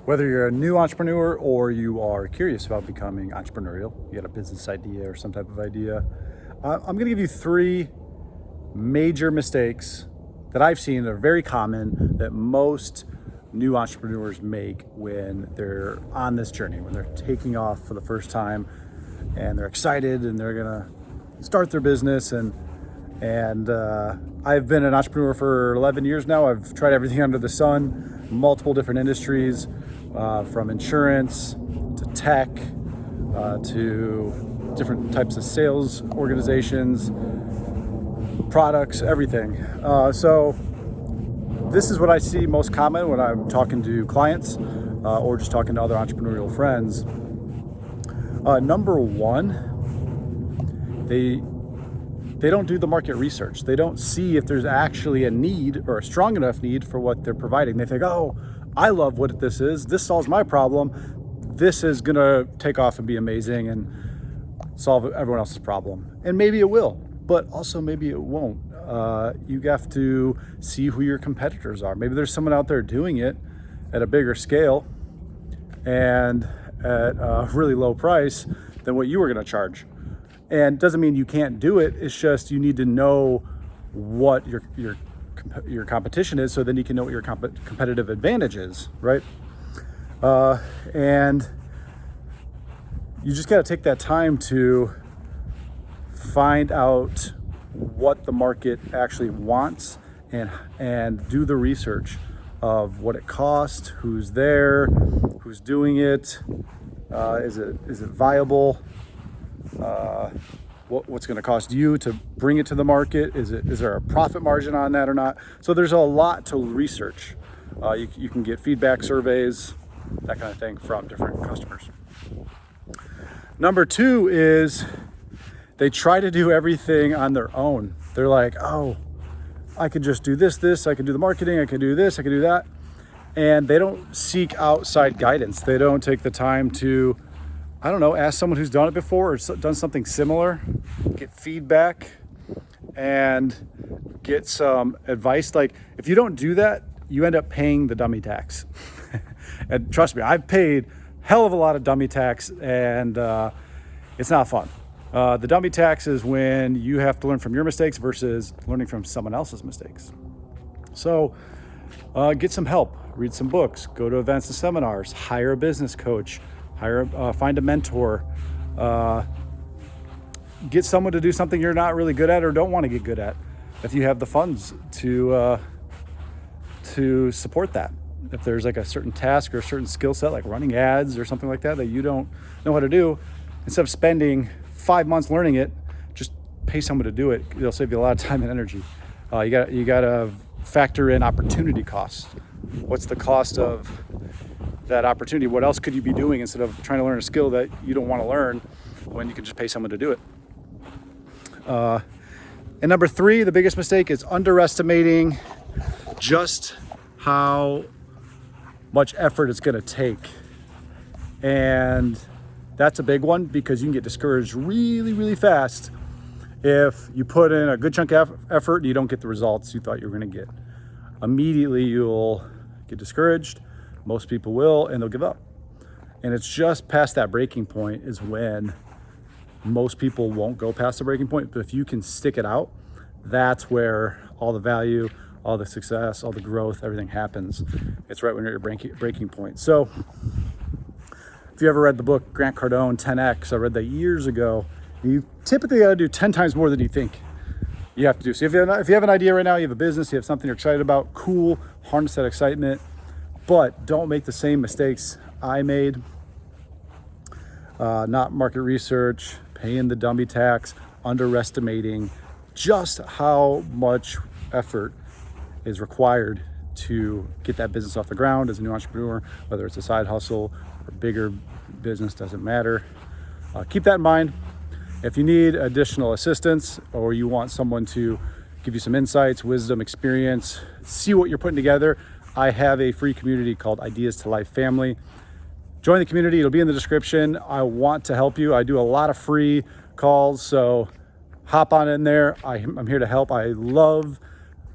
Whether you're a new entrepreneur or you are curious about becoming entrepreneurial, you got a business idea or some type of idea, I'm going to give you 3 major mistakes that I've seen that are very common that most new entrepreneurs make when they're on this journey, when they're taking off for the first time and they're excited and they're going to start their business. And I've been an entrepreneur for 11 years now. I've tried everything under the sun, multiple different industries, from insurance to tech, to different types of sales organizations, products, everything. So this is what I see most common when I'm talking to clients or just talking to other entrepreneurial friends. Number one, they don't do the market research. They don't see if there's actually a need or a strong enough need for what they're providing. They think, oh, I love what this is. This solves my problem. This is gonna take off and be amazing and solve everyone else's problem. And maybe it will, but also maybe it won't. You have to see who your competitors are. Maybe there's someone out there doing it at a bigger scale and at a really low price than what you were gonna charge. And doesn't mean you can't do it. It's just you need to know what your competition is, so then you can know what your competitive advantage is, right? And you just got to take that time to find out what the market actually wants and do the research of what it costs, who's there, who's doing it, is it viable? What's going to cost you to bring it to the market? Is there a profit margin on that or not? So there's a lot to research. You can get feedback surveys, that kind of thing from different customers. Number 2 is they try to do everything on their own. They're like, oh, I could just do this, I can do the marketing, I can do this, I can do that. And they don't seek outside guidance. They don't take the time to, I don't know, ask someone who's done it before or done something similar, get feedback and get some advice. Like, if you don't do that, you end up paying the dummy tax. And trust me, I've paid hell of a lot of dummy tax and it's not fun. The dummy tax is when you have to learn from your mistakes versus learning from someone else's mistakes. So get some help, read some books, go to events and seminars, hire a business coach, find a mentor, get someone to do something you're not really good at or don't want to get good at, if you have the funds to support that. If there's like a certain task or a certain skill set, like running ads or something like that you don't know how to do, instead of spending 5 months learning it, just pay someone to do it. It'll save you a lot of time and energy. You gotta factor in opportunity costs. What's the cost of that opportunity? What else could you be doing instead of trying to learn a skill that you don't want to learn when you can just pay someone to do it? And number 3, the biggest mistake is underestimating just how much effort it's going to take. And that's a big one because you can get discouraged really, really fast if you put in a good chunk of effort and you don't get the results you thought you were going to get. Immediately you'll get discouraged. Most people will, and they'll give up. And it's just past that breaking point is when most people won't go past the breaking point. But if you can stick it out, that's where all the value, all the success, all the growth, everything happens. It's right when you're at your breaking point. So if you ever read the book Grant Cardone, 10X, I read that years ago. You typically got to do 10 times more than you think you have to do. So if you have an idea right now, you have a business, you have something you're excited about, cool, harness that excitement. But don't make the same mistakes I made. Not market research, paying the dummy tax, underestimating just how much effort is required to get that business off the ground as a new entrepreneur, whether it's a side hustle or bigger business, doesn't matter. Keep that in mind. If you need additional assistance or you want someone to give you some insights, wisdom, experience, see what you're putting together, I have a free community called Ideas to Life Family. Join the community, it'll be in the description. I want to help you. I do a lot of free calls, so hop on in there. I'm here to help. I love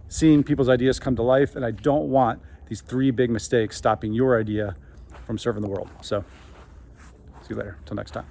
seeing people's ideas come to life, and I don't want these 3 big mistakes stopping your idea from serving the world. So see you later. Till next time.